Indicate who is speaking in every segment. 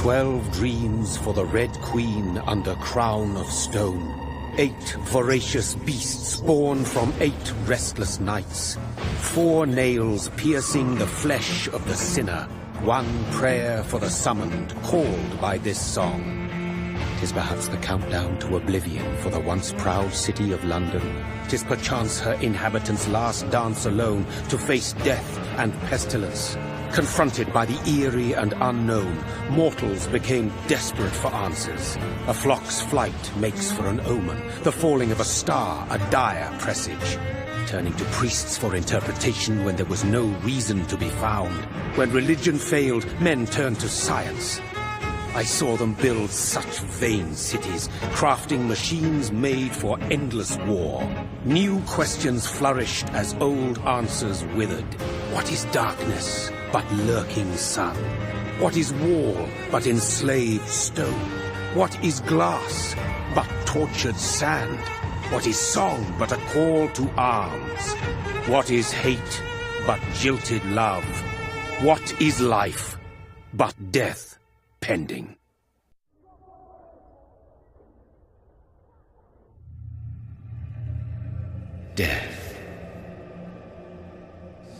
Speaker 1: 12 dreams for the Red Queen under crown of stone. 8 voracious beasts born from 8 restless nights. 4 nails piercing the flesh of the sinner. 1 prayer for the summoned, called by this song. 'Tis perhaps the countdown to oblivion for the once proud city of London. 'Tis perchance her inhabitants' last dance alone to face death and pestilence. Confronted by the eerie and unknown, mortals became desperate for answers. A flock's flight makes for an omen, the falling of a star a dire presage. Turning to priests for interpretation when there was no reason to be found. When religion failed, men turned to science. I saw them build such vain cities, crafting machines made for endless war. New questions flourished as old answers withered. What is darkness but lurking sun? What is wall but enslaved stone? What is glass but tortured sand? What is song but a call to arms? What is hate but jilted love? What is life but death pending?
Speaker 2: Death.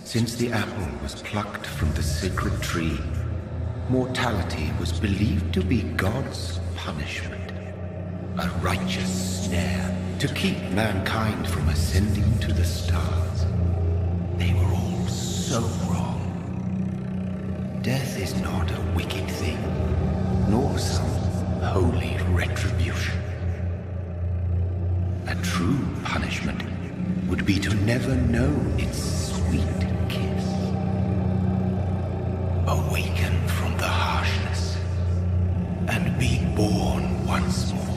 Speaker 2: Since the apple was plucked from the sacred tree, mortality was believed to be God's punishment, a righteous snare to keep mankind from ascending to the stars. They were all so wrong. Death is not a wicked thing, nor some holy retribution. A true punishment would be to never know its sweet kiss. Awaken from the harshness and be born once more.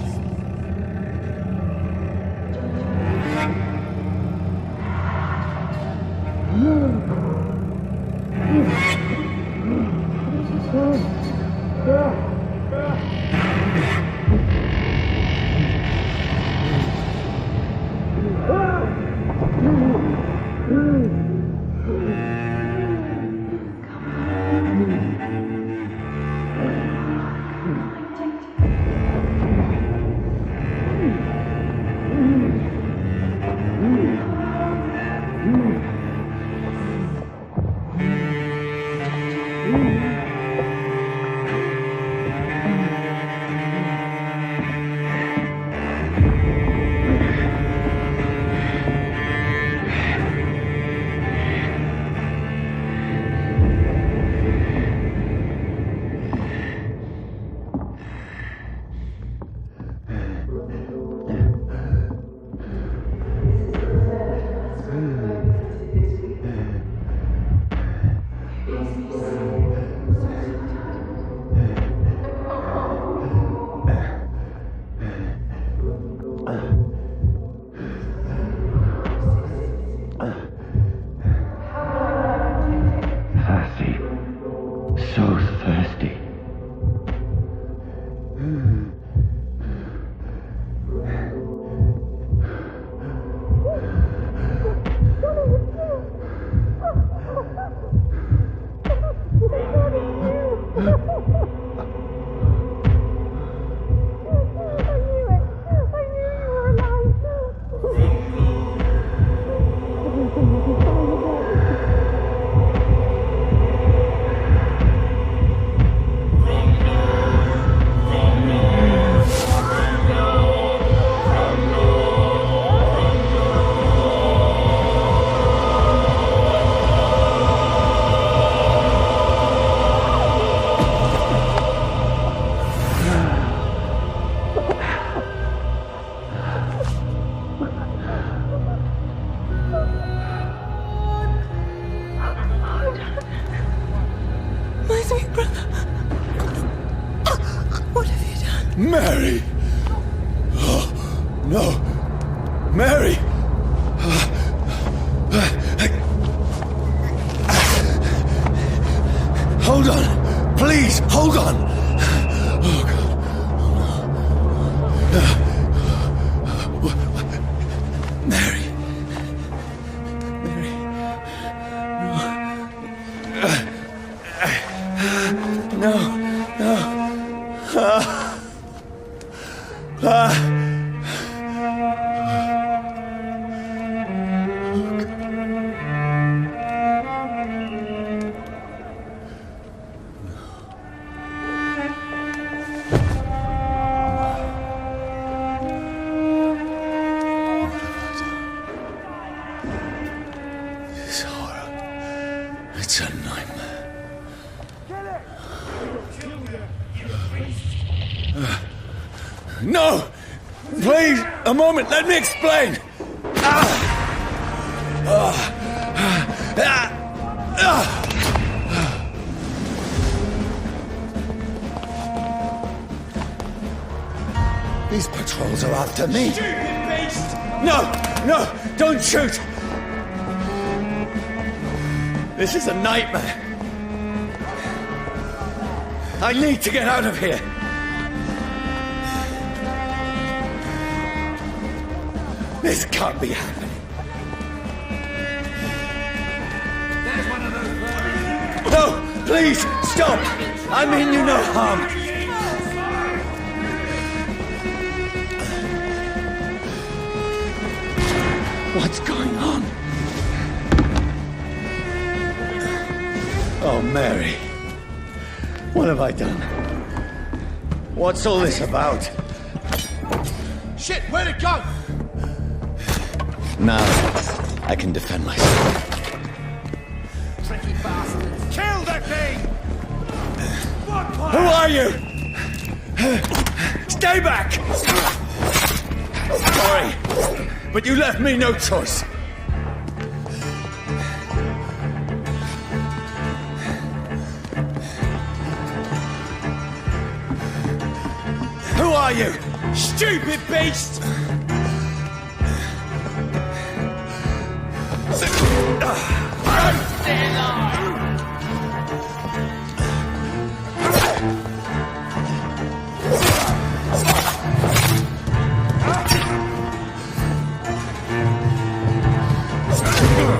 Speaker 3: Mary! Oh, no! Mary! Hold on! Please, hold on! Oh, God. Mary. Mary. No. No. No. It's a nightmare. No! Please, a moment, let me explain! These patrols are after me.
Speaker 4: Stupid beast!
Speaker 3: No, don't shoot! This is a nightmare. I need to get out of here. This can't be happening.
Speaker 4: There's one of those birds.
Speaker 3: No, please, stop! I mean you no harm. What's going on? Oh, Mary. What have I done? What's all this about?
Speaker 4: Shit, where'd it go?
Speaker 3: Now, I can defend myself.
Speaker 4: Tricky bastards. Kill the king!
Speaker 3: Who are you? Stay back! Sorry, but you left me no choice. Who are you?
Speaker 4: Stupid beast!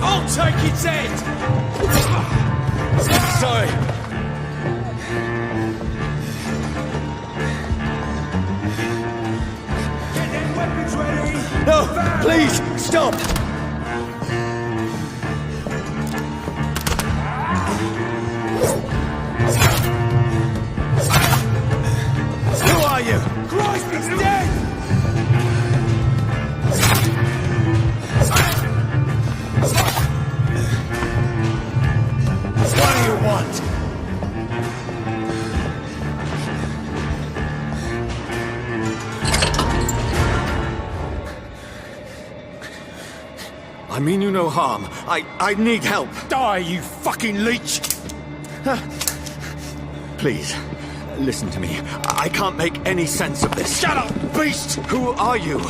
Speaker 4: I'll take its head!
Speaker 3: Sorry.
Speaker 4: Get them weapons ready!
Speaker 3: No, please, stop! Who are you?
Speaker 4: Christ, he's dead!
Speaker 3: What do you want? I mean you no harm. I need help.
Speaker 4: Die, you fucking leech!
Speaker 3: Please, listen to me. I can't make any sense of this.
Speaker 4: Shut up, beast!
Speaker 3: Who are you?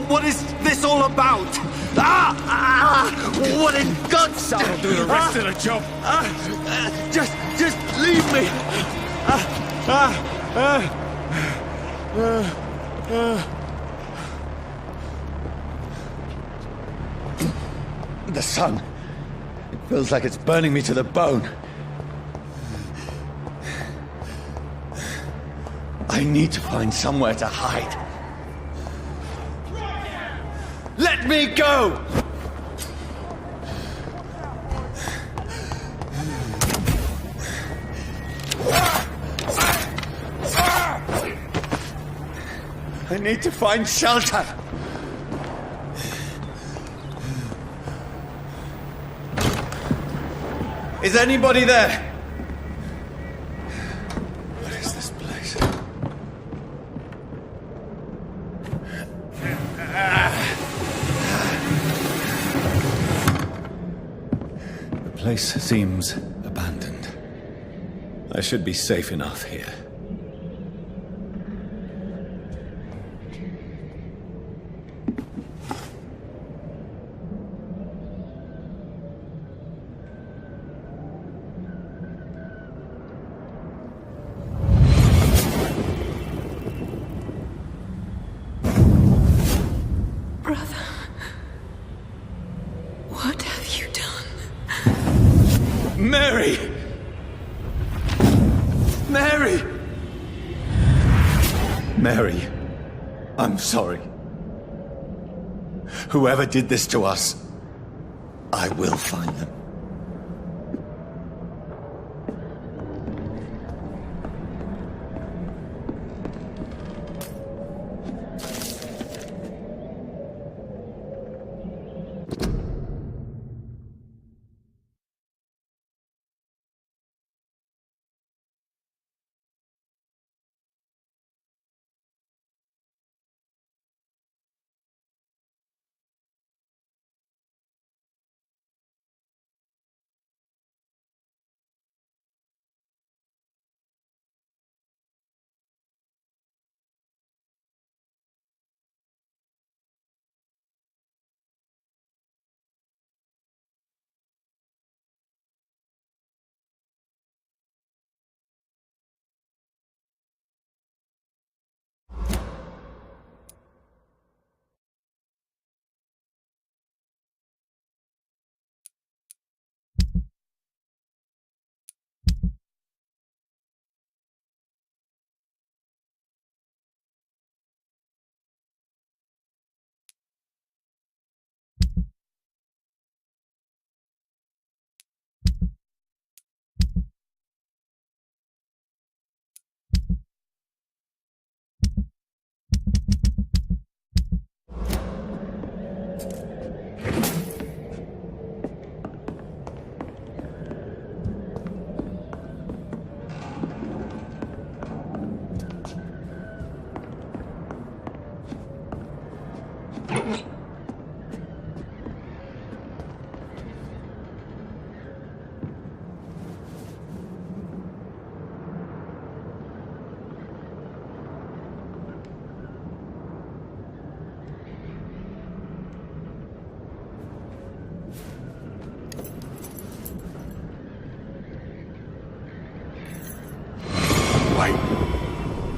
Speaker 3: What is this all about? What in God's
Speaker 4: That'll do the rest of the job.
Speaker 3: Just leave me. The sun. It feels like it's burning me to the bone. I need to find somewhere to hide. Let me go! I need to find shelter. Is anybody there? What is this place? The place seems abandoned. I should be safe enough here.
Speaker 5: Brother, what have you done?
Speaker 3: Mary! Mary! Mary, I'm sorry. Whoever did this to us, I will find them.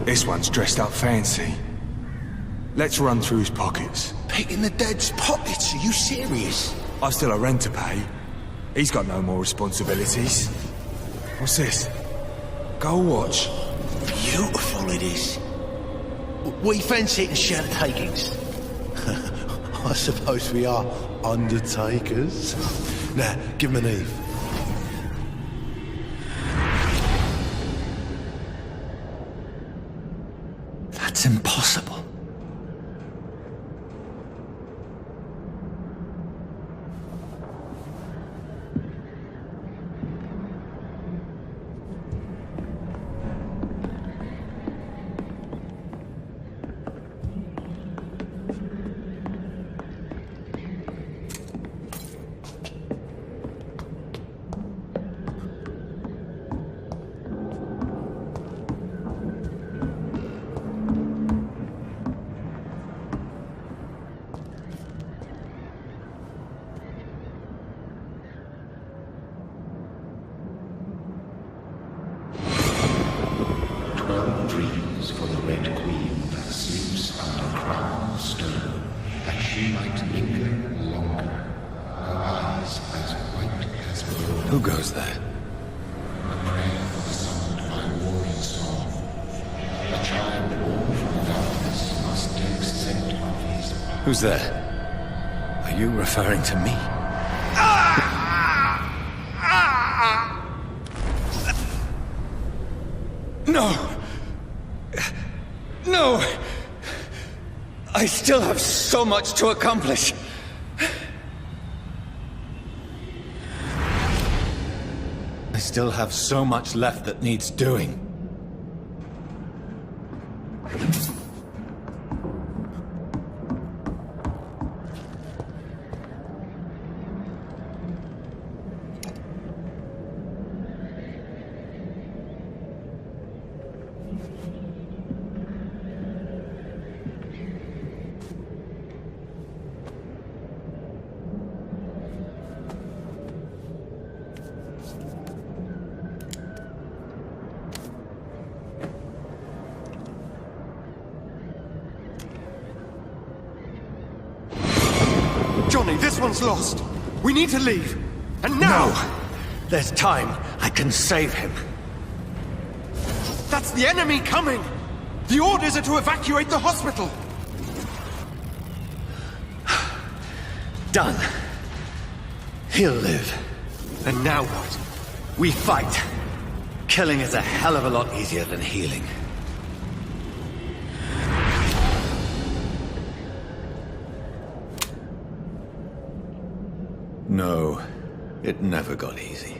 Speaker 6: This one's dressed up fancy. Let's run through his pockets.
Speaker 7: Picking the dead's pockets? Are you serious?
Speaker 6: I've still a rent to pay. He's got no more responsibilities. What's this? Gold watch.
Speaker 7: Beautiful it is. We fancy it in shadow takings. I suppose we are undertakers. Now, give him an Eve.
Speaker 3: That's impossible.
Speaker 2: Dreams for the Red Queen that sleeps under crown of stone, that she might linger longer, her eyes as white as gold.
Speaker 3: Who goes there?
Speaker 2: A prayer summoned by warring song. A child born from darkness must take scent of his power.
Speaker 3: Who's there? Are you referring to me? No! No! I still have so much to accomplish. I still have so much left that needs doing.
Speaker 1: Johnny, this one's lost. We need to leave. And now!
Speaker 3: No! There's time. I can save him.
Speaker 1: That's the enemy coming! The orders are to evacuate the hospital!
Speaker 3: Done. He'll live.
Speaker 1: And now what?
Speaker 3: We fight. Killing is a hell of a lot easier than healing. No, it never got easy.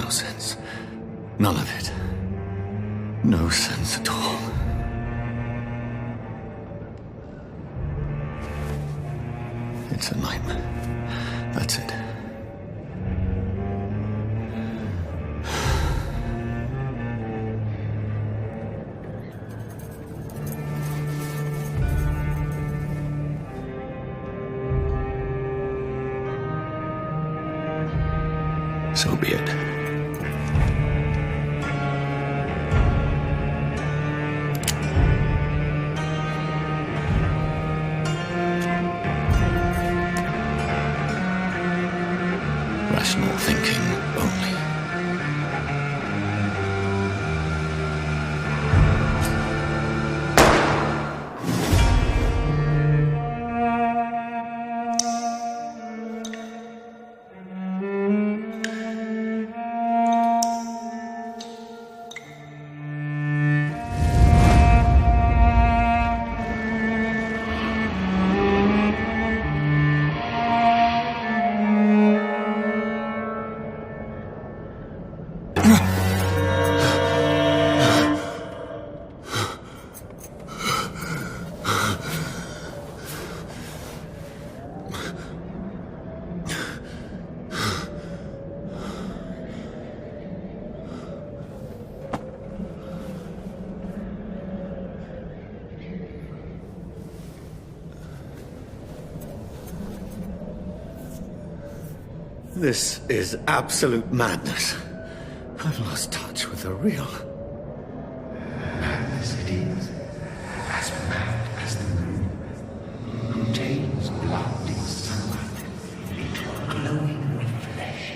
Speaker 3: no sense. None of it. No sense at all. It's a nightmare. That's it. So be it. Rational thinking only. This is absolute madness. I've lost touch with the real.
Speaker 2: Madness it is, as mad as the moon, who tames blood in sunlight into a glowing flesh.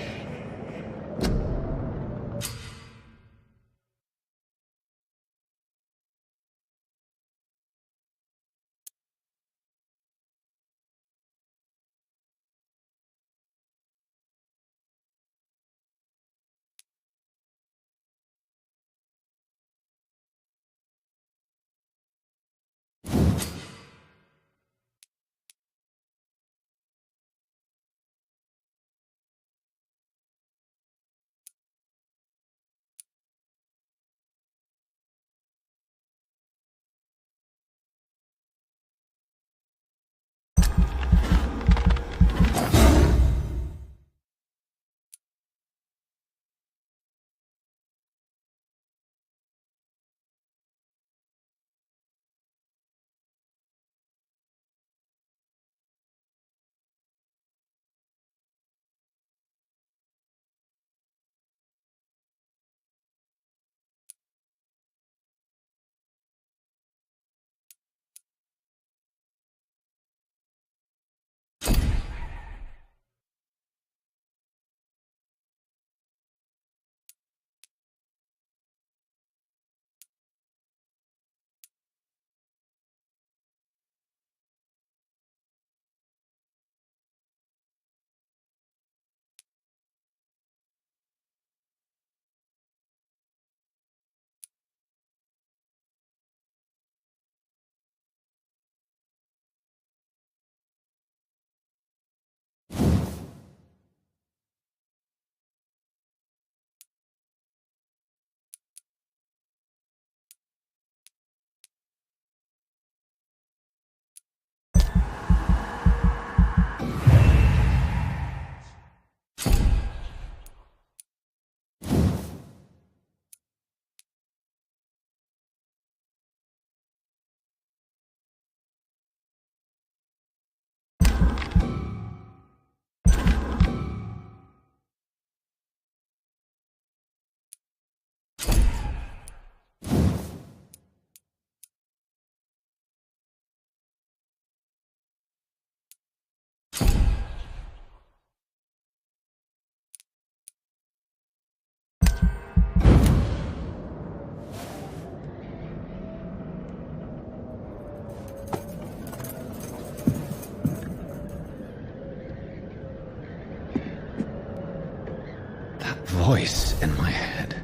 Speaker 3: Voice in my head.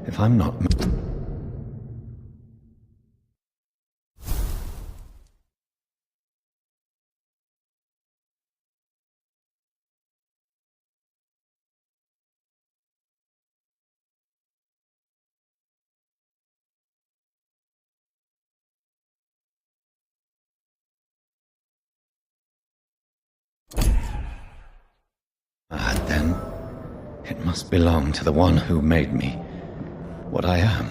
Speaker 3: If I'm not... Then it must belong to the one who made me what I am.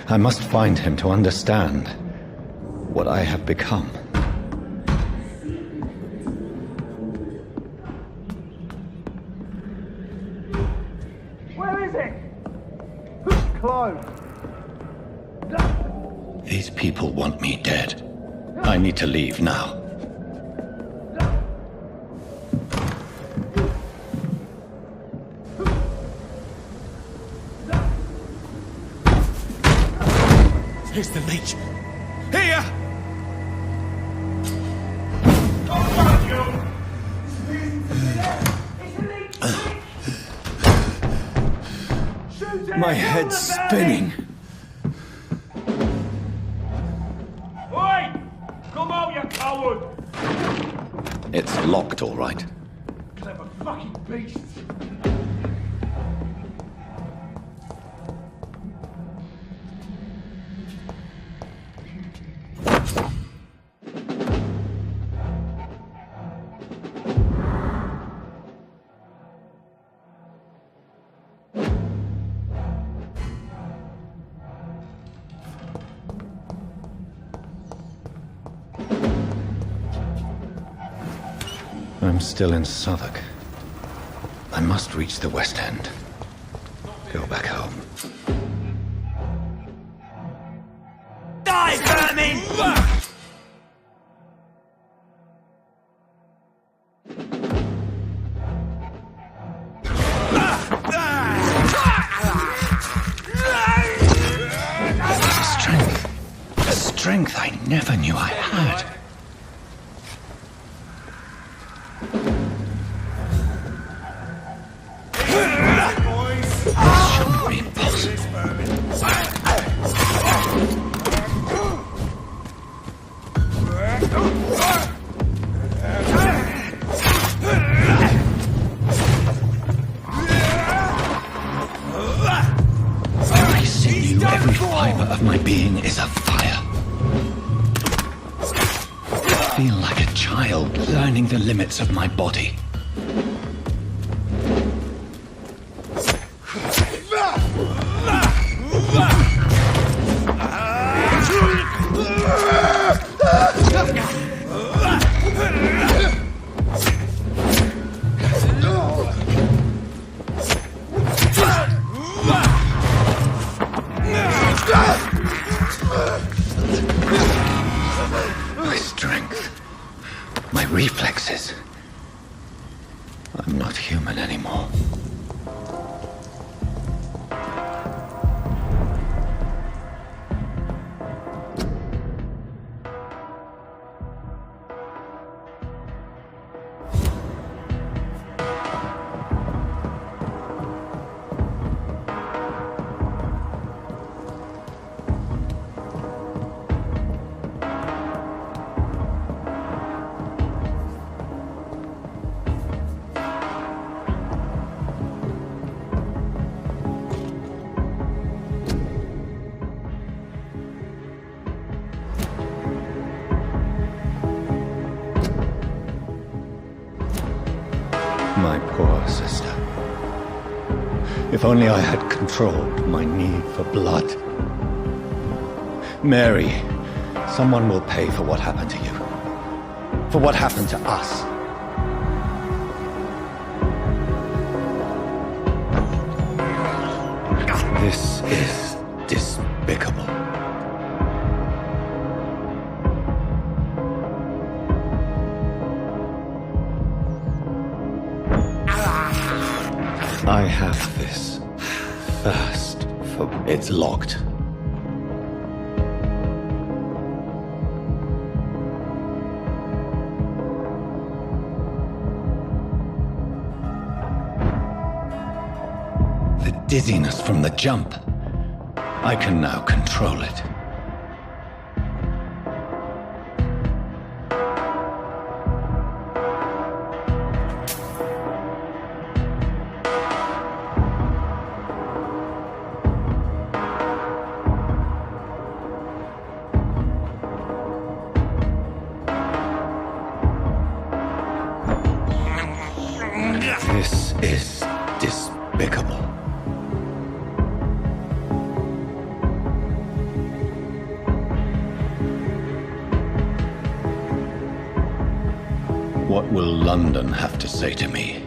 Speaker 3: I must find him to understand what I have become.
Speaker 4: Where is it? Close.
Speaker 3: These people want me dead. I need to leave now.
Speaker 6: Here's the leech. Here!
Speaker 3: My head's spinning.
Speaker 4: Oi! Come out, you coward!
Speaker 3: It's locked, all right.
Speaker 4: Clever fucking beast!
Speaker 3: I'm still in Southwark. I must reach the West End. Go back home.
Speaker 6: Die, vermin!
Speaker 3: Strength I never knew I had. This shouldn't be possible. Every sinew, every fiber of my being is afire. I feel like a child learning the limits of my body. My strength, my reflexes. I'm not human anymore. My poor sister. If only I had controlled my need for blood. Mary, someone will pay for what happened to you. For what happened to us. This is despicable. I have this thirst for... It's locked. The dizziness from the jump. I can now control it. is despicable. What will London have to say to me?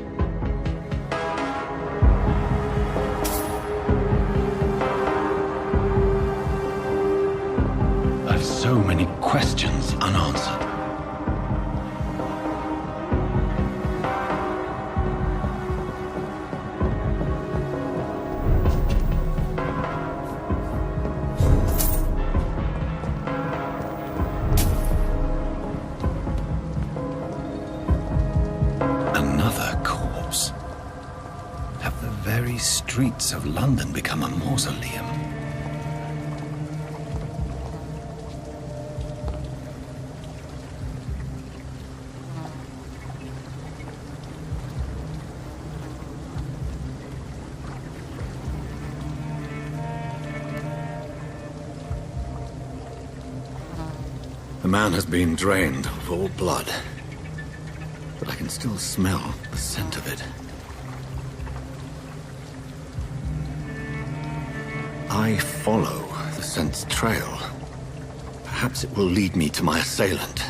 Speaker 3: I've so many questions unanswered. Another corpse. Have the very streets of London become a mausoleum? The man has been drained of all blood, but I can still smell the scent of it. I follow the scent's trail. Perhaps it will lead me to my assailant.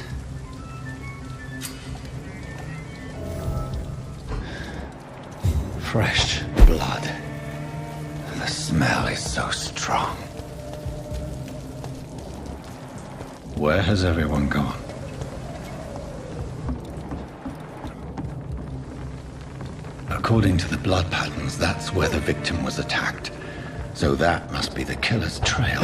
Speaker 3: Fresh blood. The smell is so strong. Where has everyone gone? According to the blood patterns, that's where the victim was attacked. So that must be the killer's trail.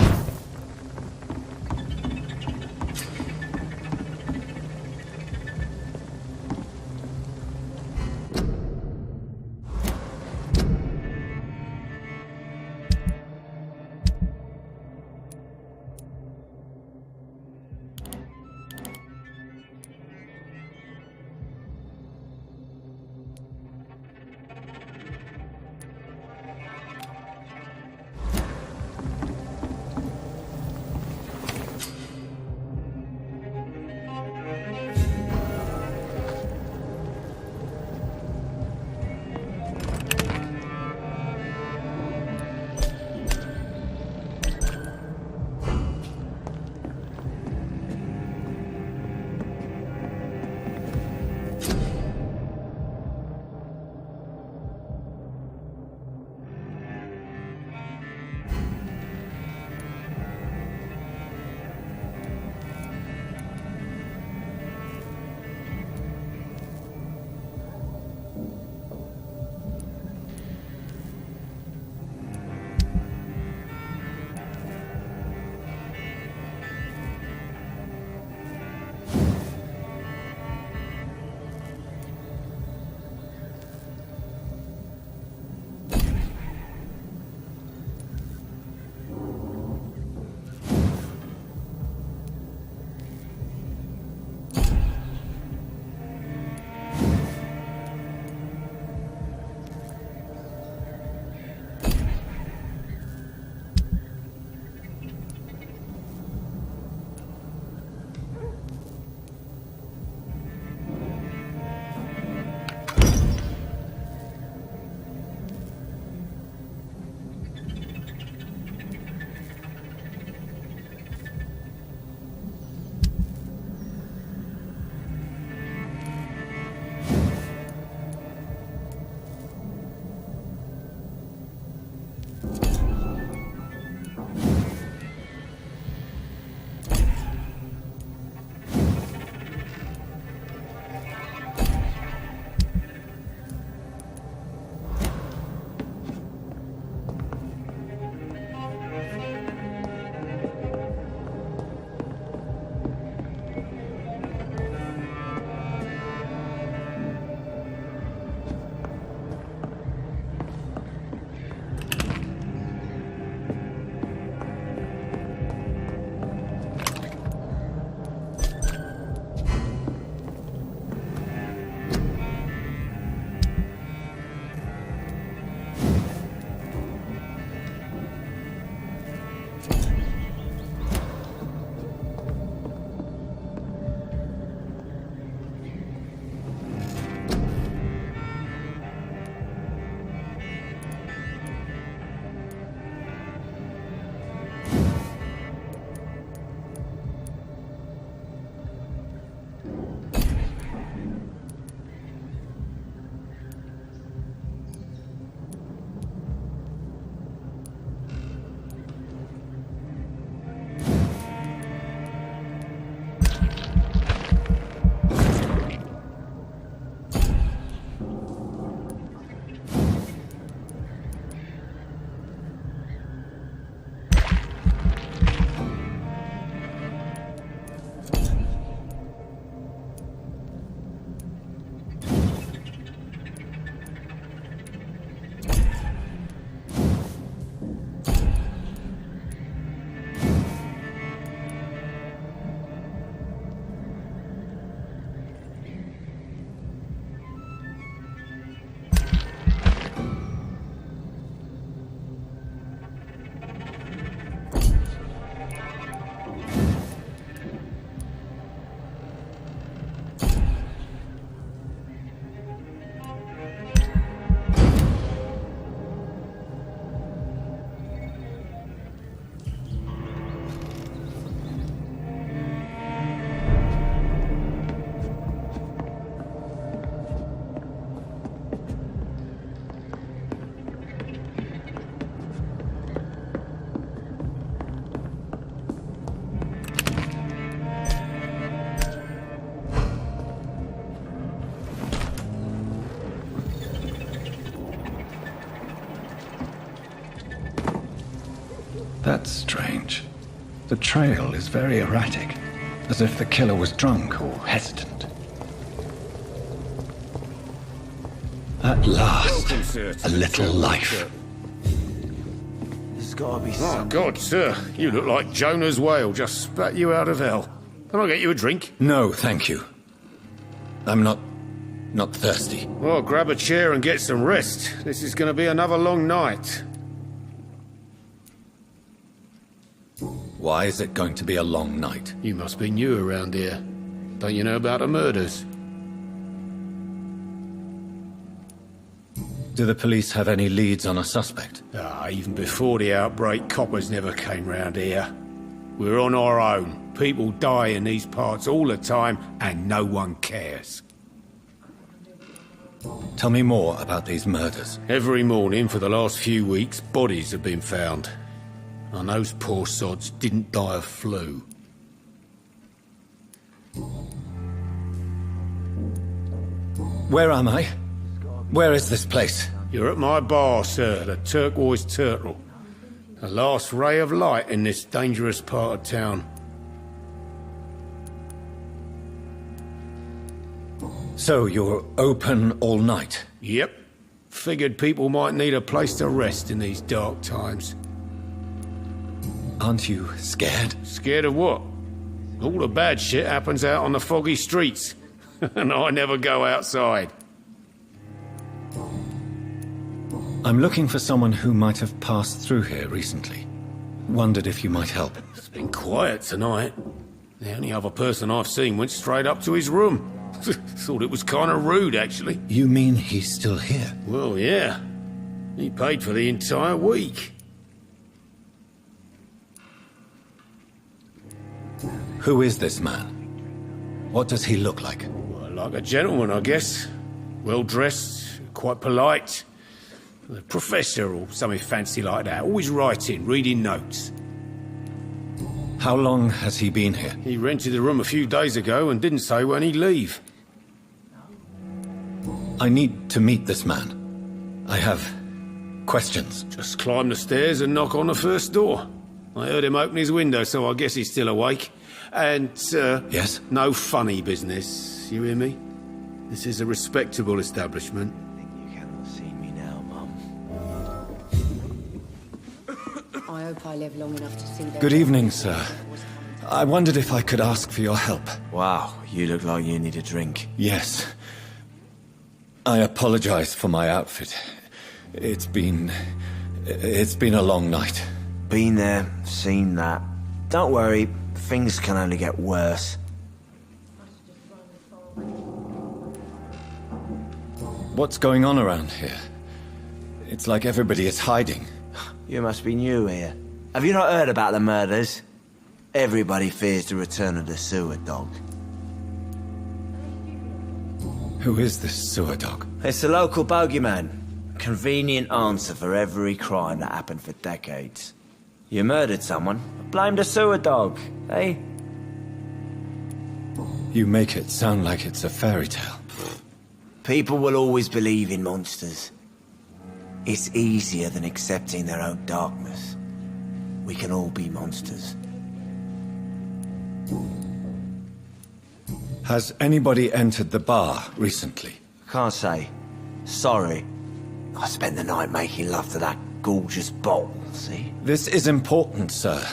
Speaker 3: That's strange. The trail is very erratic, as if the killer was drunk or hesitant. At last,
Speaker 4: Welcome, sir, to
Speaker 3: a
Speaker 4: the
Speaker 3: little
Speaker 4: temple,
Speaker 3: life.
Speaker 4: sir.
Speaker 7: There's gotta be
Speaker 4: Oh,
Speaker 7: some...
Speaker 4: God, sir. You look like Jonah's whale just spat you out of hell. Can I get you a drink?
Speaker 3: No, thank you. I'm not thirsty.
Speaker 4: Well, grab a chair and get some rest. This is going to be another long night.
Speaker 3: Why is it going to be a long night?
Speaker 4: You must be new around here. Don't you know about the murders?
Speaker 3: Do the police have any leads on a suspect?
Speaker 4: Even before the outbreak, coppers never came round here. We're on our own. People die in these parts all the time, and no one cares.
Speaker 3: Tell me more about these murders.
Speaker 4: Every morning for the last few weeks, bodies have been found. And those poor sods didn't die of flu.
Speaker 3: Where am I? Where is this place?
Speaker 4: You're at my bar, sir, the Turquoise Turtle. The last ray of light in this dangerous part of town.
Speaker 3: So you're open all night?
Speaker 4: Yep. Figured people might need a place to rest in these dark times.
Speaker 3: Aren't you scared?
Speaker 4: Scared of what? All the bad shit happens out on the foggy streets. And I never go outside.
Speaker 3: I'm looking for someone who might have passed through here recently. Wondered if you might help.
Speaker 4: It's been quiet tonight. The only other person I've seen went straight up to his room. Thought it was kind of rude, actually.
Speaker 3: You mean he's still here?
Speaker 4: Well, yeah. He paid for the entire week.
Speaker 3: Who is this man? What does he look like?
Speaker 4: Well, like a gentleman, I guess. Well-dressed, quite polite. A professor or something fancy like that. Always writing, reading notes.
Speaker 3: How long has he been here?
Speaker 4: He rented the room a few days ago and didn't say when he'd leave.
Speaker 3: I need to meet this man. I have questions.
Speaker 4: Just climb the stairs and knock on the first door. I heard him open his window, so I guess he's still awake. And,
Speaker 3: Yes?
Speaker 4: no funny business, you hear me? This is a respectable establishment.
Speaker 7: You cannot see me now, Mum.
Speaker 8: I hope I live long enough to see that.
Speaker 3: Good evening, sir. I wondered if I could ask for your help.
Speaker 7: Wow, you look like you need a drink.
Speaker 3: Yes. I apologize for my outfit. It's been a long night.
Speaker 7: Been there, seen that. Don't worry, things can only get worse.
Speaker 3: What's going on around here? It's like everybody is hiding.
Speaker 7: You must be new here. Have you not heard about the murders? Everybody fears the return of the sewer dog.
Speaker 3: Who is this sewer dog?
Speaker 7: It's the local bogeyman. Convenient answer for every crime that happened for decades. You murdered someone, blame the sewer dog, eh?
Speaker 3: You make it sound like it's a fairy tale.
Speaker 7: People will always believe in monsters. It's easier than accepting their own darkness. We can all be monsters.
Speaker 3: Has anybody entered the bar recently?
Speaker 7: Can't say. Sorry. I spent the night making love to that gorgeous bottle, see?
Speaker 3: This is important, sir.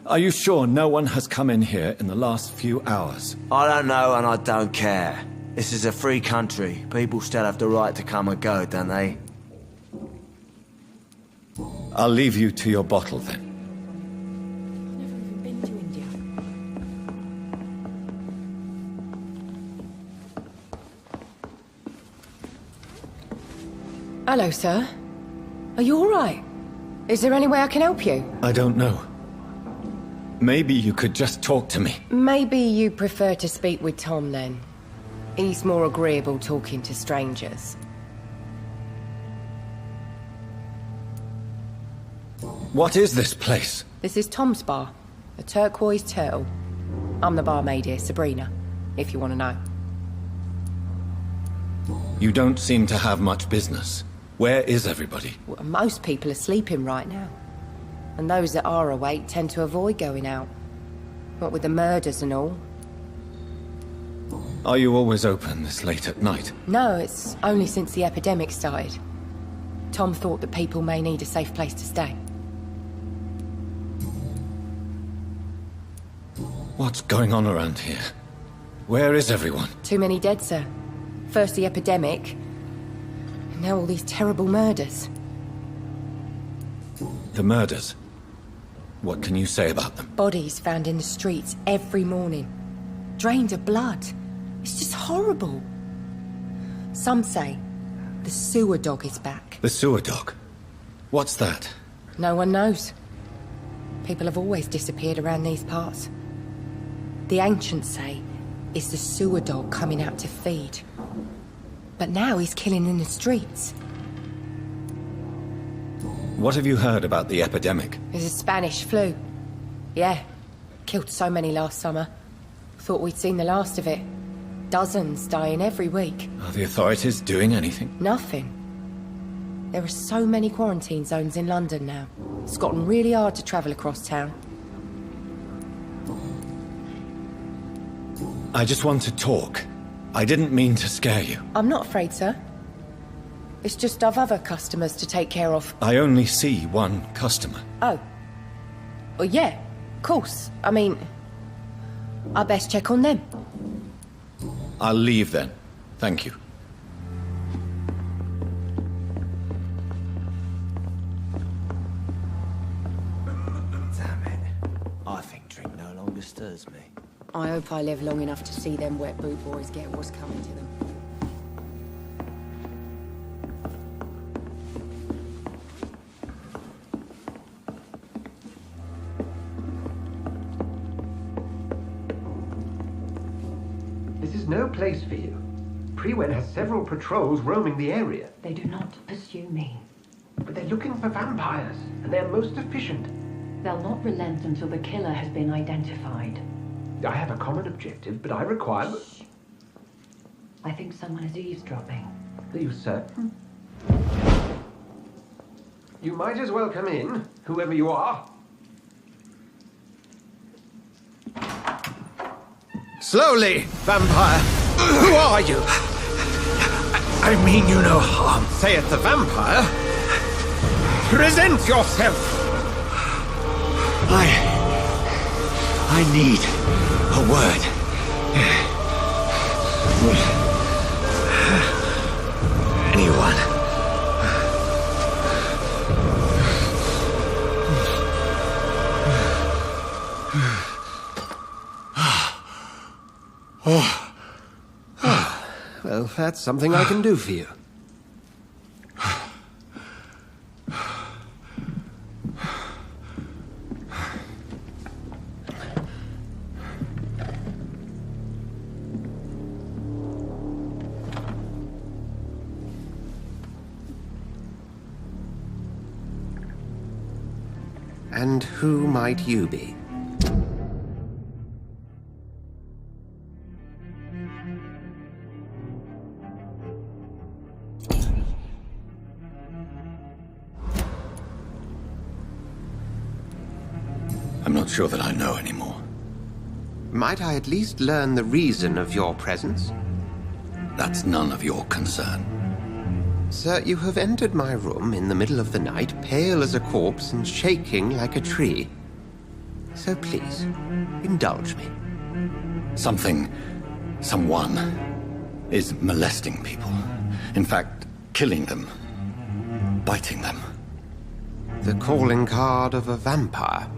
Speaker 3: Are you sure no one has come in here in the last few hours?
Speaker 7: I don't know and I don't care. This is a free country. People still have the right to come and go, don't they?
Speaker 3: I'll leave you to your bottle then.
Speaker 8: I've never even been to India. Hello, sir. Are you all right? Is there any way I can help you?
Speaker 3: I don't know. Maybe you could just talk to me.
Speaker 8: Maybe you prefer to speak with Tom, then. He's more agreeable talking to strangers.
Speaker 3: What is this place?
Speaker 8: This is Tom's bar, the Turquoise Turtle. I'm the barmaid here, Sabrina, if you want to know.
Speaker 3: You don't seem to have much business. Where is everybody?
Speaker 8: Well, most people are sleeping right now. And those that are awake tend to avoid going out. What with the murders and all.
Speaker 3: Are you always open this late at night?
Speaker 8: No, it's only since the epidemic started. Tom thought that people may need a safe place to stay.
Speaker 3: What's going on around here? Where is everyone?
Speaker 8: Too many dead, sir. First the epidemic, and now all these terrible murders.
Speaker 3: The murders? What can you say about them?
Speaker 8: Bodies found in the streets every morning. Drained of blood. It's just horrible. Some say the sewer dog is back.
Speaker 3: The sewer dog? What's that?
Speaker 8: No one knows. People have always disappeared around these parts. The ancients say it's the sewer dog coming out to feed. But now he's killing in the streets.
Speaker 3: What have you heard about the epidemic?
Speaker 8: It's a Spanish flu. Yeah. Killed so many last summer. Thought we'd seen the last of it. Dozens dying every week.
Speaker 3: Are the authorities doing anything?
Speaker 8: Nothing. There are so many quarantine zones in London now. It's gotten really hard to travel across town.
Speaker 3: I just want to talk. I didn't mean to scare you.
Speaker 8: I'm not afraid, sir. It's just I've other customers to take care of.
Speaker 3: I only see one customer.
Speaker 8: Oh. Well, yeah, of course. I mean, I best check on them.
Speaker 3: I'll leave then. Thank you.
Speaker 9: Damn it. I think drink no longer stirs me.
Speaker 8: I hope I live long enough to see them wet boot boys get what's coming to them.
Speaker 10: This is no place for you. Prewen has several patrols roaming the area.
Speaker 11: They do not pursue me.
Speaker 10: But they're looking for vampires, and they're most efficient.
Speaker 11: They'll not relent until the killer has been identified.
Speaker 10: I have a common objective, but I require...
Speaker 11: Shh. I think someone is eavesdropping.
Speaker 10: Are you certain? You might as well come in, whoever you are.
Speaker 7: Slowly, vampire. Who are you?
Speaker 6: I mean you no harm.
Speaker 7: Saith the vampire. Present yourself.
Speaker 6: I need a word. Anyone.
Speaker 10: Well, that's something I can do for you. And who might you be?
Speaker 3: I'm not sure that I know anymore.
Speaker 7: Might I at least learn the reason of your presence?
Speaker 3: That's none of your concern.
Speaker 7: Sir, you have entered my room in the middle of the night, pale as a corpse and shaking like a tree. So please, indulge me.
Speaker 3: Someone is molesting people. In fact, killing them. Biting them.
Speaker 7: The calling card of a vampire.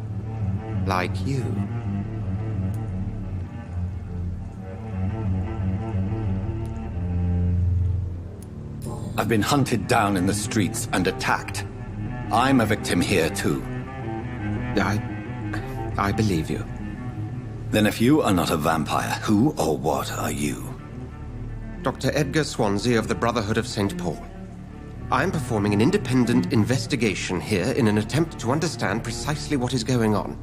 Speaker 7: Like you.
Speaker 3: I've been hunted down in the streets and attacked. I'm a victim here, too.
Speaker 7: I believe you.
Speaker 3: Then if you are not a vampire, who or what are you?
Speaker 7: Dr. Edgar Swansea of the Brotherhood of St. Paul. I'm performing an independent investigation here in an attempt to understand precisely what is going on.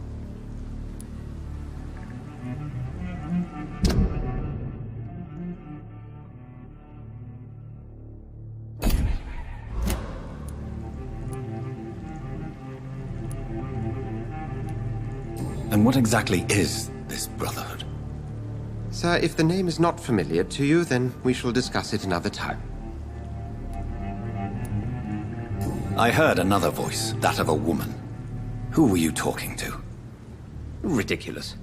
Speaker 3: And what exactly is this Brotherhood?
Speaker 12: Sir, if the name is not familiar to you, then we shall discuss it another time.
Speaker 3: I heard another voice, that of a woman. Who were you talking to?
Speaker 12: Ridiculous.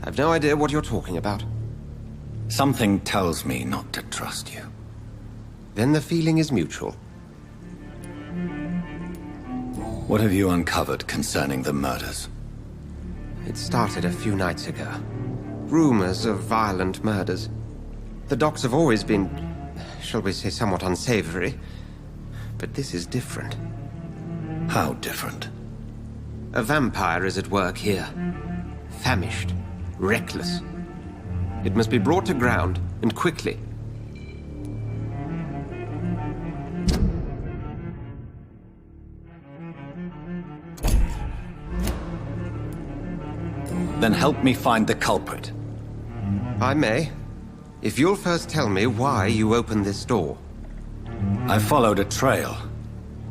Speaker 12: I've no idea what you're talking about.
Speaker 3: Something tells me not to trust you.
Speaker 12: Then the feeling is mutual.
Speaker 3: What have you uncovered concerning the murders?
Speaker 12: It started a few nights ago. Rumors of violent murders. The docks have always been, shall we say, somewhat unsavory. But this is different.
Speaker 3: How different?
Speaker 12: A vampire is at work here. Famished. Reckless. It must be brought to ground, and quickly.
Speaker 3: Then help me find the culprit.
Speaker 12: I may. If you'll first tell me why you opened this door.
Speaker 3: I followed a trail.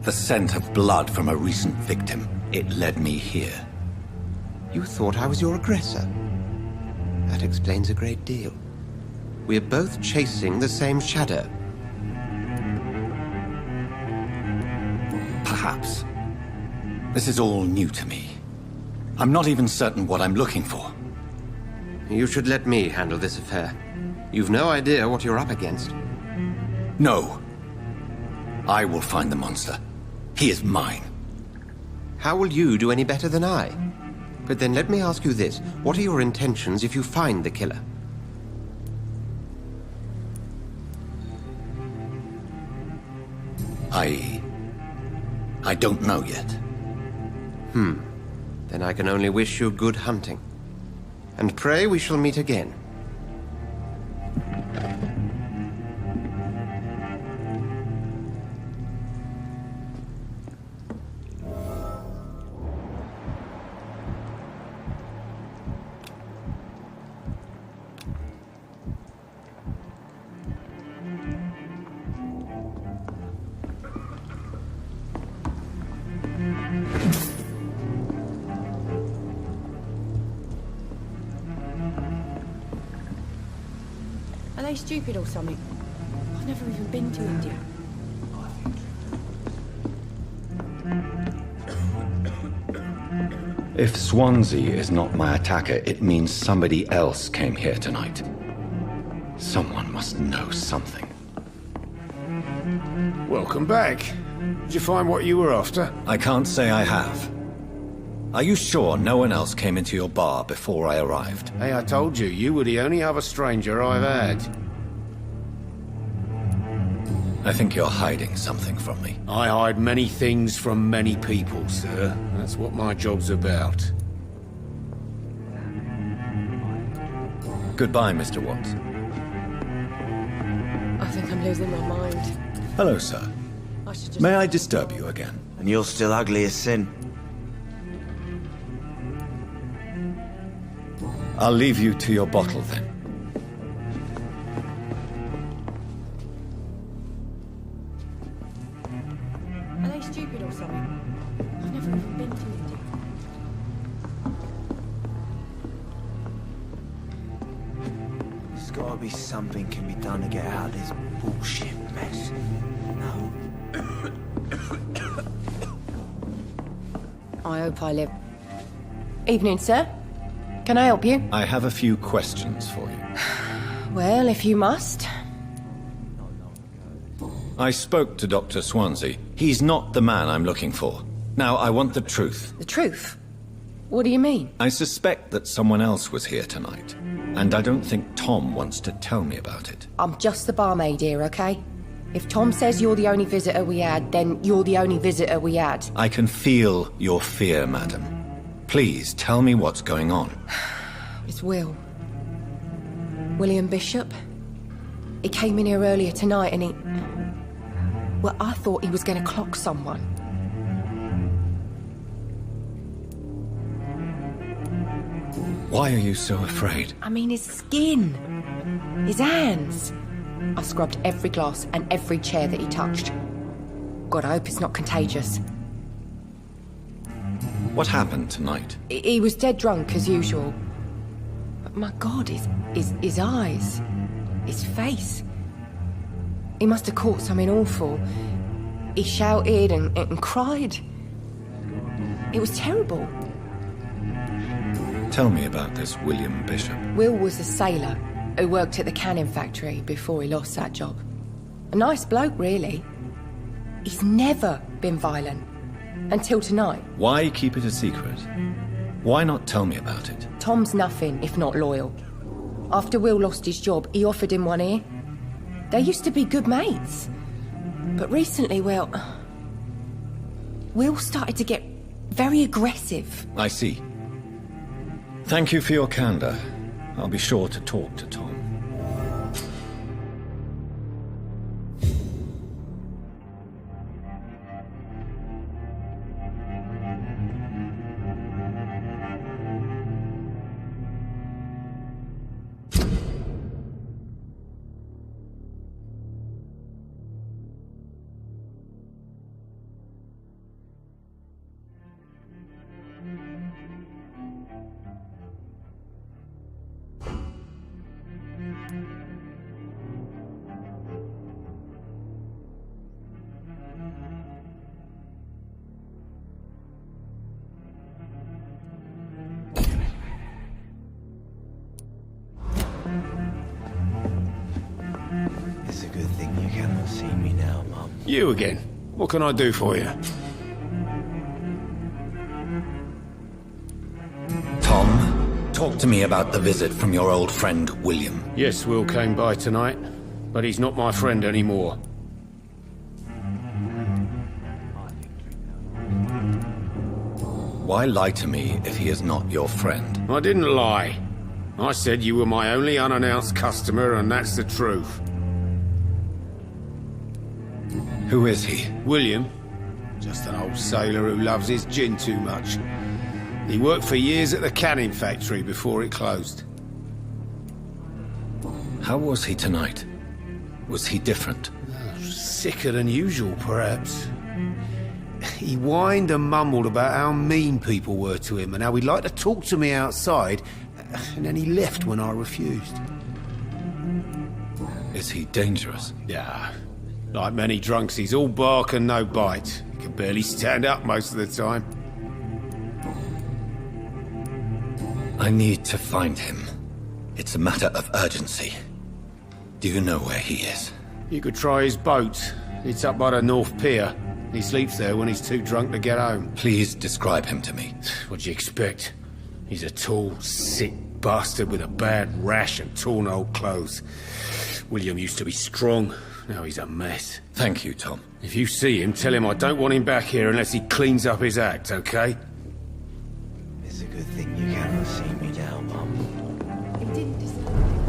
Speaker 3: The scent of blood from a recent victim. It led me here.
Speaker 12: You thought I was your aggressor. That explains a great deal. We're both chasing the same shadow.
Speaker 3: Perhaps. This is all new to me. I'm not even certain what I'm looking for.
Speaker 12: You should let me handle this affair. You've no idea what you're up against.
Speaker 3: No. I will find the monster. He is mine.
Speaker 12: How will you do any better than I? But then let me ask you this. What are your intentions if you find the killer?
Speaker 3: I don't know yet.
Speaker 12: Then I can only wish you good hunting. And pray we shall meet again.
Speaker 8: Are they stupid or something? I've never even been to India.
Speaker 3: If Swansea is not my attacker, it means somebody else came here tonight. Someone must know something.
Speaker 4: Welcome back. Did you find what you were after?
Speaker 3: I can't say I have. Are you sure no one else came into your bar before I arrived?
Speaker 4: Hey, I told you, you were the only other stranger I've had.
Speaker 3: I think you're hiding something from me.
Speaker 4: I hide many things from many people, sir. That's what my job's about.
Speaker 3: Goodbye, Mr. Watts.
Speaker 8: I think I'm losing my mind.
Speaker 3: Hello, sir. May I disturb you again?
Speaker 9: And you're still ugly as sin.
Speaker 3: I'll leave you to your bottle, then.
Speaker 8: Are they stupid or something? I've never even been to India.
Speaker 9: There's gotta be something can be done to get out of this bullshit mess. No.
Speaker 8: I hope I live. Evening, sir. Can I help you?
Speaker 3: I have a few questions for you.
Speaker 8: Well, if you must.
Speaker 3: I spoke to Dr. Swansea. He's not the man I'm looking for. Now, I want the truth.
Speaker 8: The truth? What do you mean?
Speaker 3: I suspect that someone else was here tonight. And I don't think Tom wants to tell me about it.
Speaker 8: I'm just the barmaid here, okay? If Tom says you're the only visitor we had, then you're the only visitor we had.
Speaker 3: I can feel your fear, madam. Please, tell me what's going on.
Speaker 8: It's Will. William Bishop. He came in here earlier tonight and he... Well, I thought he was going to clock someone.
Speaker 3: Why are you so afraid?
Speaker 8: I mean, his skin. His hands. I scrubbed every glass and every chair that he touched. God, I hope it's not contagious.
Speaker 3: What happened tonight?
Speaker 8: He was dead drunk as usual. But my God, his eyes, his face. He must have caught something awful. He shouted and cried. It was terrible.
Speaker 3: Tell me about this William Bishop.
Speaker 8: Will was a sailor who worked at the canning factory before he lost that job. A nice bloke, really. He's never been violent. Until tonight.
Speaker 3: Why keep it a secret? Why not tell me about it?
Speaker 8: Tom's nothing if not loyal. After Will lost his job, he offered him one ear. They used to be good mates. But recently, well, Will started to get very aggressive.
Speaker 3: I see. Thank you for your candor. I'll be sure to talk to Tom.
Speaker 9: It's a good thing you cannot see me now, Mum.
Speaker 4: You again. What can I do for you?
Speaker 3: Tom, talk to me about the visit from your old friend, William.
Speaker 4: Yes, Will came by tonight, but he's not my friend anymore.
Speaker 3: Why lie to me if he is not your friend?
Speaker 4: I didn't lie. I said you were my only unannounced customer, and that's the truth.
Speaker 3: Who is he?
Speaker 4: William. Just an old sailor who loves his gin too much. He worked for years at the canning factory before it closed.
Speaker 3: How was he tonight? Was he different?
Speaker 4: Sicker than usual, perhaps. He whined and mumbled about how mean people were to him and how he'd like to talk to me outside, and then he left when I refused.
Speaker 3: Is he dangerous?
Speaker 4: Yeah. Like many drunks, he's all bark and no bite. He can barely stand up most of the time.
Speaker 3: I need to find him. It's a matter of urgency. Do you know where he is?
Speaker 4: You could try his boat. It's up by the North Pier. He sleeps there when he's too drunk to get home.
Speaker 3: Please describe him to me.
Speaker 4: What'd you expect? He's a tall, sick bastard with a bad rash and torn old clothes. William used to be strong. Now he's a mess.
Speaker 3: Thank you, Tom.
Speaker 4: If you see him, tell him I don't want him back here unless he cleans up his act, okay?
Speaker 9: It's a good thing you cannot see me now, Mum.
Speaker 8: It didn't deserve it.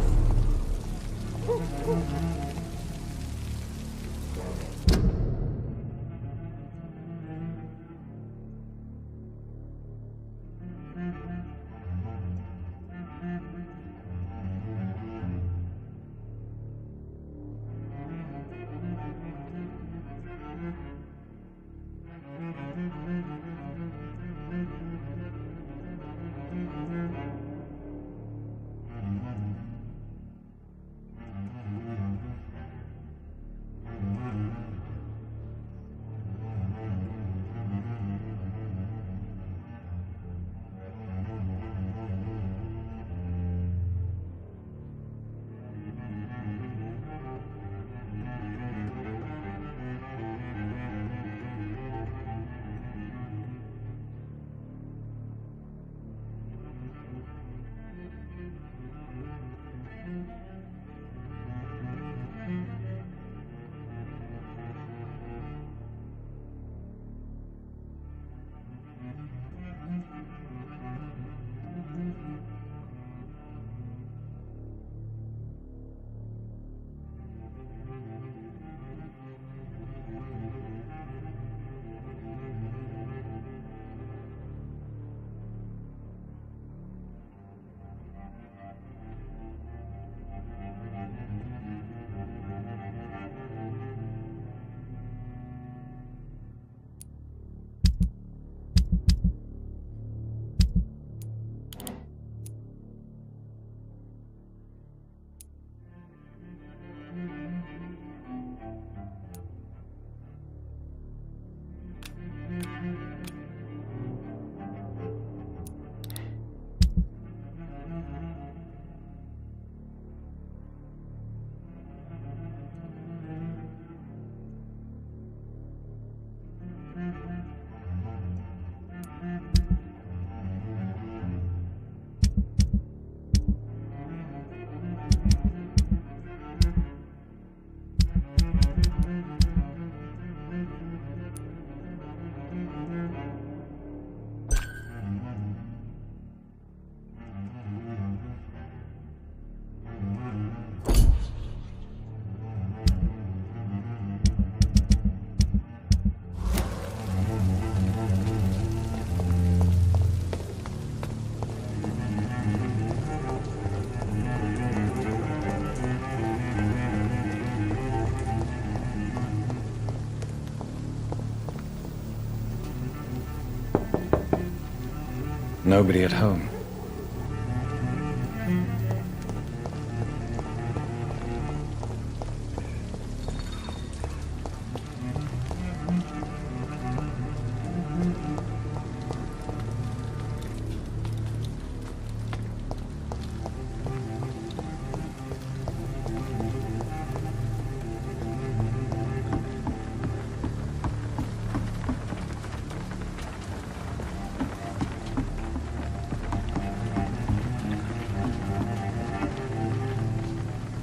Speaker 3: nobody at home.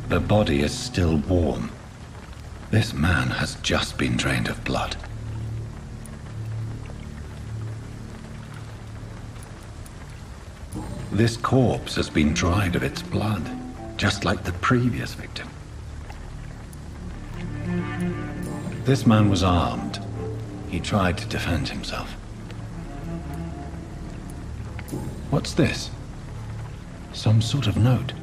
Speaker 3: The body is still warm. This man has just been drained of blood. This corpse has been dried of its blood, just like the previous victim. This man was armed. He tried to defend himself. What's this? Some sort of note.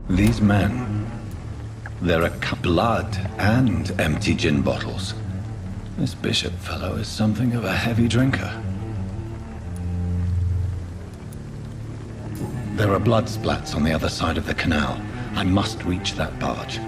Speaker 3: These men, they're a blood and empty gin bottles. This bishop fellow is something of a heavy drinker. There are blood splats on the other side of the canal. I must reach that barge.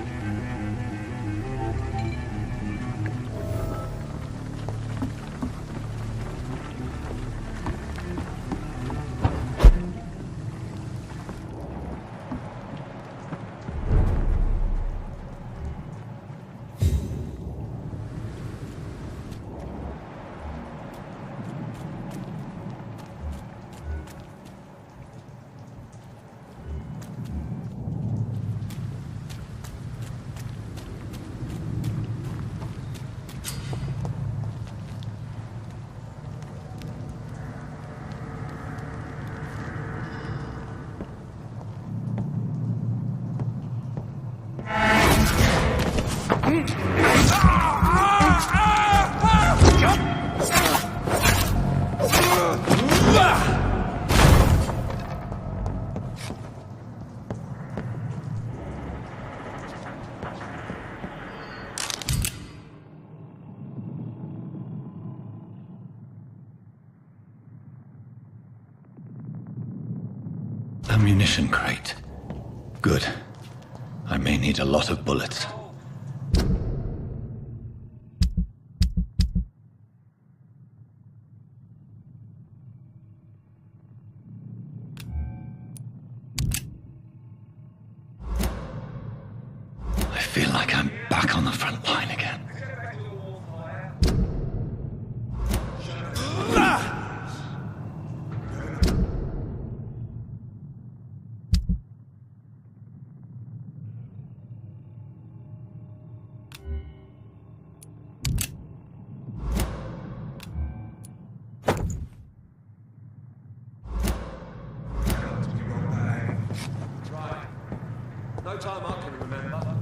Speaker 3: Ammunition crate. Good. I may need a lot of bullets. I feel like I'm back on the front line again.
Speaker 6: No time I can remember.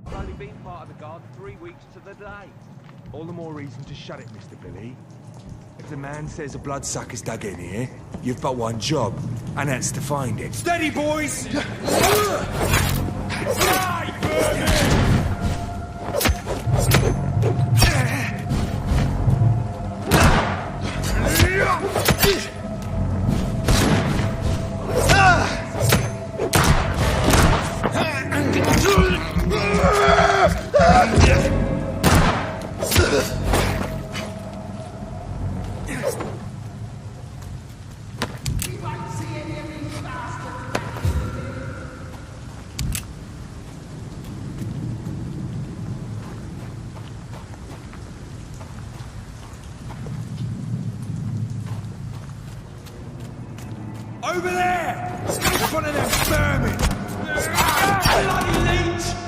Speaker 6: I've only been part of the guard 3 weeks to the day. All the more reason to shut it, Mr. Billy. If the man says a bloodsucker's dug in here, you've but one job, and that's to find it. Steady, boys! Over there! In front of them vermin! Bloody leech!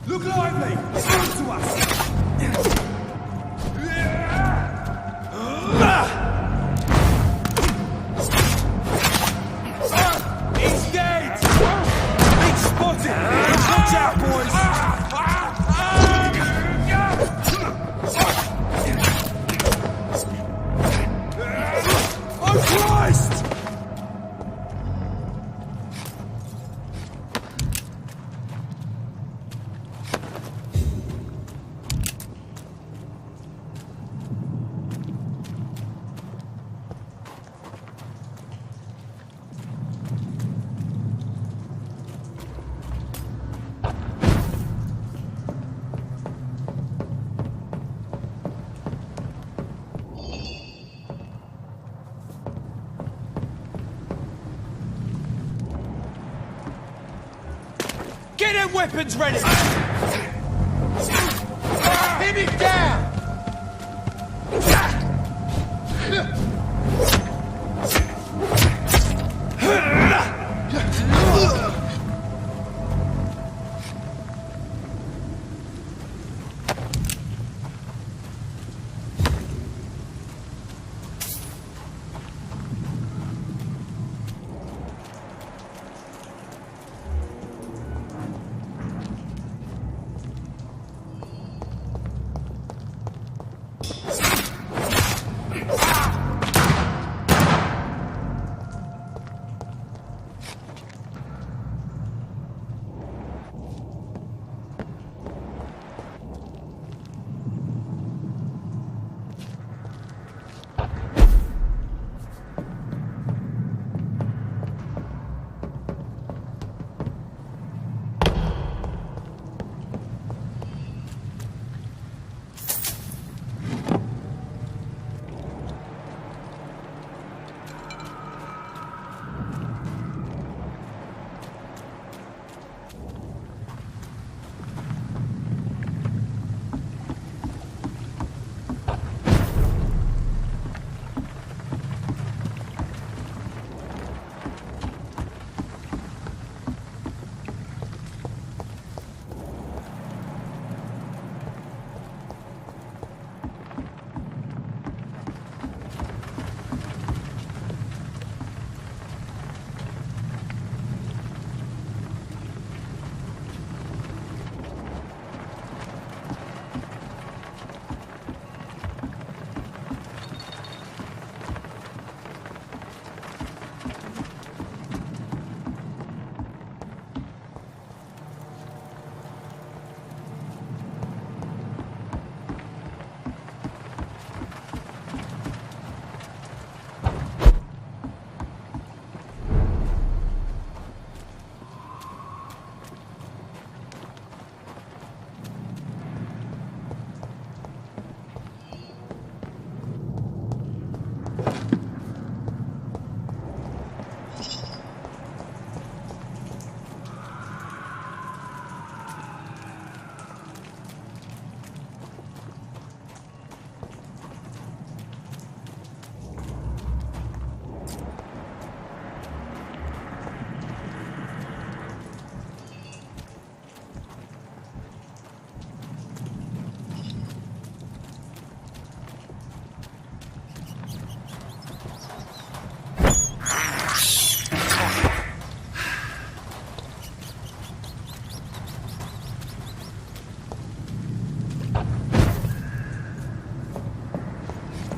Speaker 6: Look lively! Speak to us! He's dead! Been spotted! Watch out, boys! Oh, Christ! Get them weapons ready! Hit him down!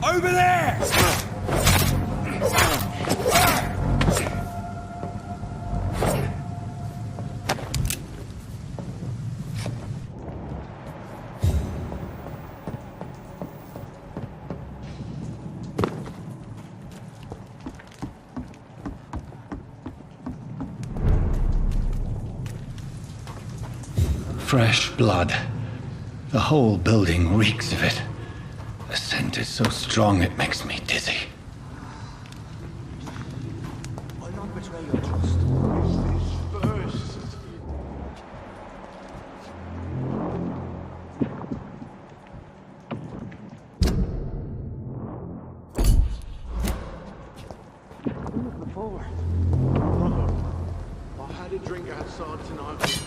Speaker 6: Over there!
Speaker 3: Fresh blood. The whole building reeks of it. The scent is so strong it makes me dizzy.
Speaker 9: I'll not betray your trust.
Speaker 7: Before. I had a drink outside tonight.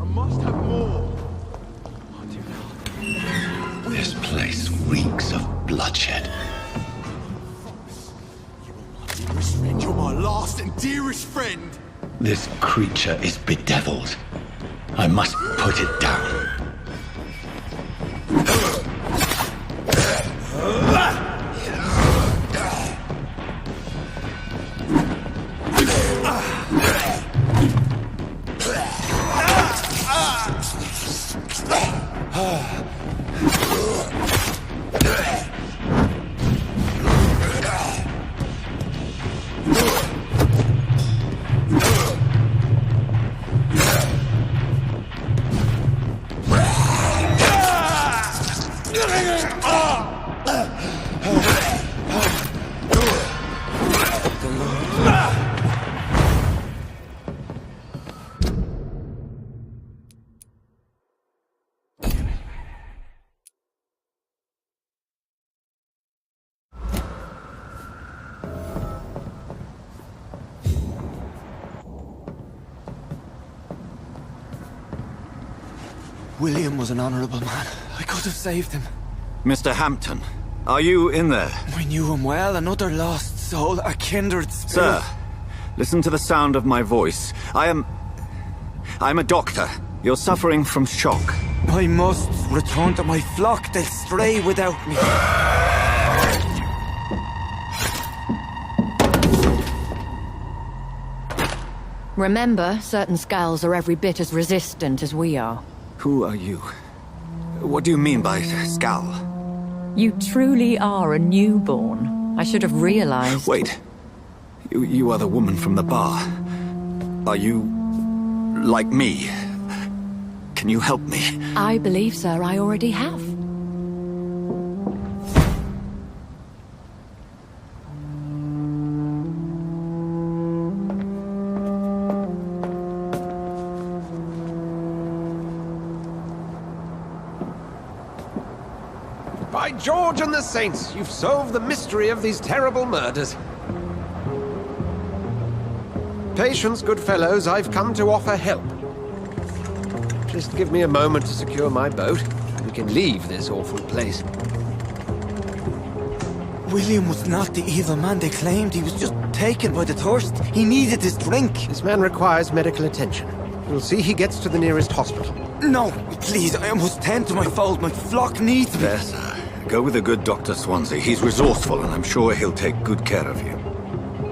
Speaker 7: I must have more.
Speaker 3: This place reeks of bloodshed.
Speaker 7: Dearest friend, you're my last and dearest friend.
Speaker 3: This creature is bedeviled. I must put it down.
Speaker 9: William was an honorable man. I could have saved him.
Speaker 3: Mr. Hampton, are you in there?
Speaker 9: I knew him well, another lost soul, a kindred spirit.
Speaker 3: Sir, listen to the sound of my voice. I'm a doctor. You're suffering from shock.
Speaker 9: I must return to my flock. They'll stray without me.
Speaker 13: Remember, certain skulls are every bit as resistant as we are.
Speaker 3: Who are you? What do you mean by skull?
Speaker 13: You truly are a newborn. I should have realized.
Speaker 3: Wait. You are the woman from the bar. Are you like me? Can you help me?
Speaker 13: I believe, sir, I already have.
Speaker 12: By George and the Saints, you've solved the mystery of these terrible murders. Patience, good fellows, I've come to offer help. Just give me a moment to secure my boat. We can leave this awful place.
Speaker 9: William was not the evil man they claimed. He was just taken by the thirst. He needed his drink.
Speaker 12: This man requires medical attention. We'll see he gets to the nearest hospital.
Speaker 9: No, please, I almost tend to my fault. My flock needs me.
Speaker 3: There, sir. Go with the good Dr. Swansea. He's resourceful, and I'm sure he'll take good care of you.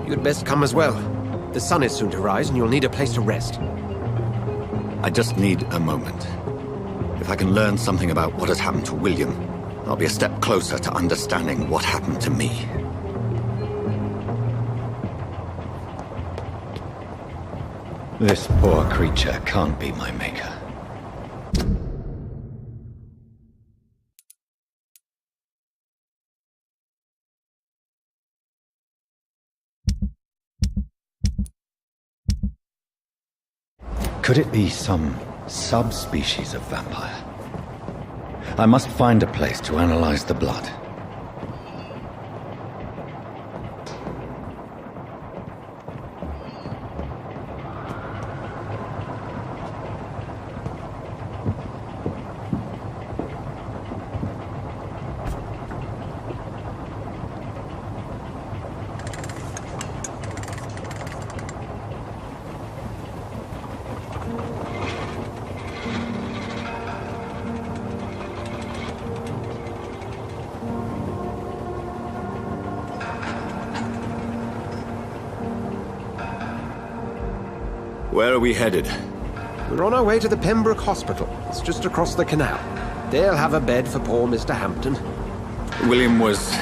Speaker 12: You'd best come as well. The sun is soon to rise, and you'll need a place to rest.
Speaker 3: I just need a moment. If I can learn something about what has happened to William, I'll be a step closer to understanding what happened to me. This poor creature can't be my maker. Could it be some subspecies of vampire? I must find a place to analyze the blood. Where are we headed?
Speaker 12: We're on our way to the Pembroke Hospital. It's just across the canal. They'll have a bed for poor Mr. Hampton.
Speaker 3: William was...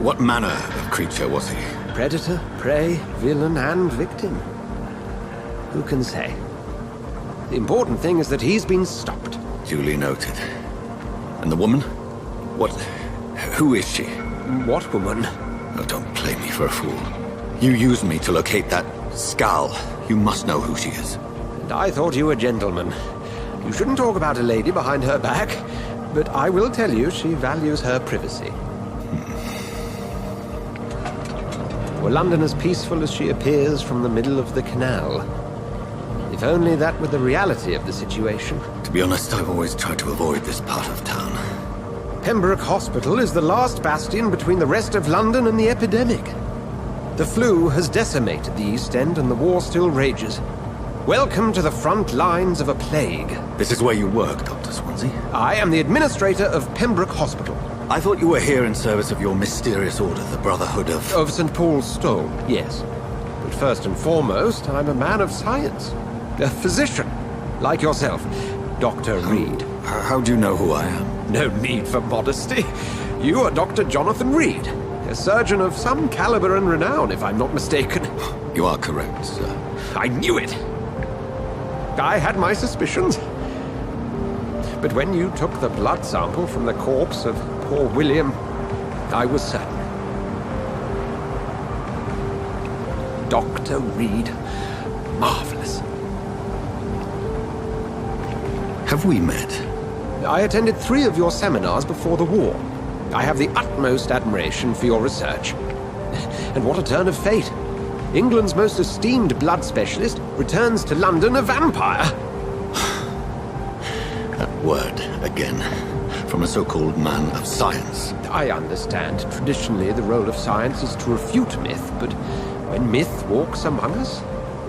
Speaker 3: What manner of creature was he?
Speaker 12: Predator, prey, villain, and victim. Who can say? The important thing is that he's been stopped.
Speaker 3: Duly noted. And the woman? What... Who is she?
Speaker 12: What woman?
Speaker 3: Oh, don't play me for a fool. You used me to locate that skull. You must know who she is.
Speaker 12: And I thought you a gentleman. You shouldn't talk about a lady behind her back, but I will tell you she values her privacy. Were London as peaceful as she appears from the middle of the canal? If only that were the reality of the situation.
Speaker 3: To be honest, I've always tried to avoid this part of town.
Speaker 12: Pembroke Hospital is the last bastion between the rest of London and the epidemic. The flu has decimated the East End and the war still rages. Welcome to the front lines of a plague.
Speaker 3: This is where you work, Dr. Swansea?
Speaker 12: I am the administrator of Pembroke Hospital.
Speaker 3: I thought you were here in service of your mysterious order, the Brotherhood of...
Speaker 12: Of St. Paul's Stone, yes. But first and foremost, I'm a man of science. A physician, like yourself, Dr. Reed.
Speaker 3: How do you know who I am?
Speaker 12: No need for modesty. You are Dr. Jonathan Reed. A surgeon of some caliber and renown, if I'm not mistaken.
Speaker 3: You are correct, sir.
Speaker 12: I knew it! I had my suspicions. But when you took the blood sample from the corpse of poor William, I was certain. Dr. Reed. Marvelous.
Speaker 3: Have we met?
Speaker 12: I attended 3 of your seminars before the war. I have the utmost admiration for your research. And what a turn of fate. England's most esteemed blood specialist returns to London a vampire.
Speaker 3: That word, again, from a so-called man of science.
Speaker 12: I understand. Traditionally, the role of science is to refute myth, but when myth walks among us,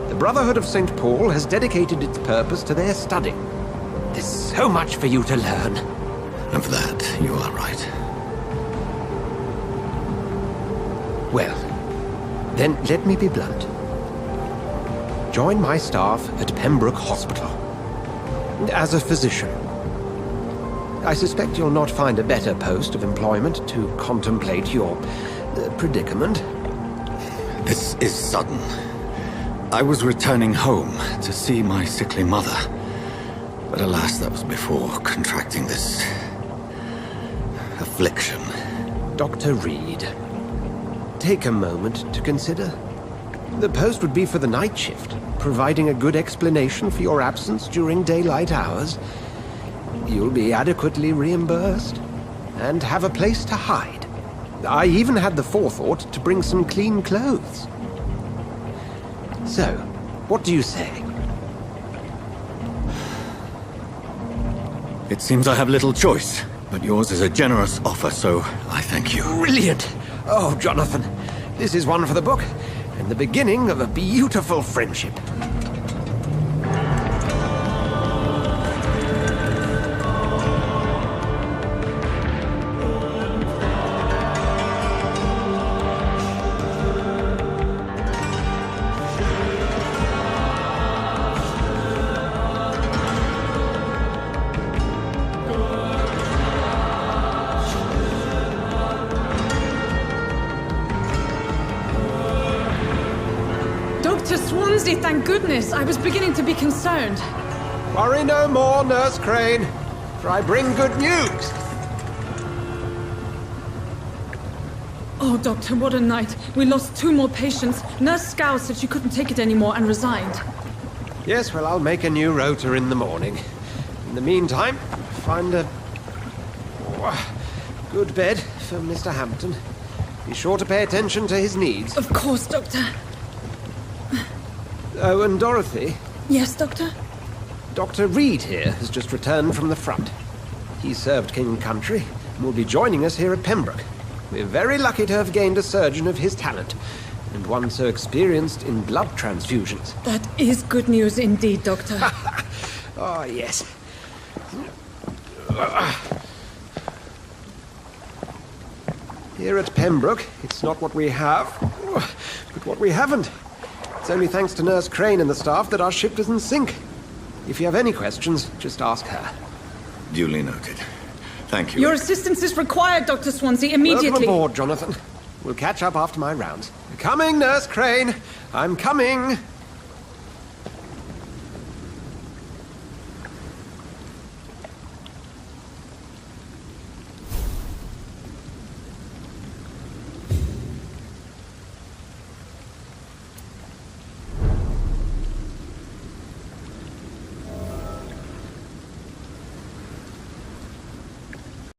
Speaker 12: the Brotherhood of St. Paul has dedicated its purpose to their study. There's so much for you to learn.
Speaker 3: And for that, you are right.
Speaker 12: Well, then let me be blunt. Join my staff at Pembroke Hospital. As a physician. I suspect you'll not find a better post of employment to contemplate your predicament.
Speaker 3: This is sudden. I was returning home to see my sickly mother. But alas, that was before contracting this... affliction.
Speaker 12: Dr. Reed, take a moment to consider. The post would be for the night shift, providing a good explanation for your absence during daylight hours. You'll be adequately reimbursed, and have a place to hide. I even had the forethought to bring some clean clothes. So, what do you say?
Speaker 3: It seems I have little choice, but yours is a generous offer, so I thank you.
Speaker 12: Brilliant! Oh, Jonathan, this is one for the book, and the beginning of a beautiful friendship.
Speaker 14: Swansea, thank goodness. I was beginning to be concerned.
Speaker 12: Worry no more, Nurse Crane, for I bring good news.
Speaker 14: Oh, Doctor, what a night. We lost 2 more patients. Nurse Scow said she couldn't take it anymore and resigned.
Speaker 12: Yes, well, I'll make a new rota in the morning. In the meantime, find a good bed for Mr. Hampton. Be sure to pay attention to his needs.
Speaker 14: Of course, Doctor.
Speaker 12: Oh, and Dorothy?
Speaker 14: Yes, Doctor?
Speaker 12: Dr. Reed here has just returned from the front. He served King and Country and will be joining us here at Pembroke. We're very lucky to have gained a surgeon of his talent, and one so experienced in blood transfusions.
Speaker 14: That is good news indeed, Doctor.
Speaker 12: Oh, yes. Here at Pembroke, it's not what we have, but what we haven't. It's only thanks to Nurse Crane and the staff that our ship doesn't sink. If you have any questions, just ask her.
Speaker 3: Duly noted. Thank you.
Speaker 14: Your assistance is required, Dr. Swansea, immediately.
Speaker 12: Welcome aboard, Jonathan. We'll catch up after my rounds. Coming, Nurse Crane. I'm coming.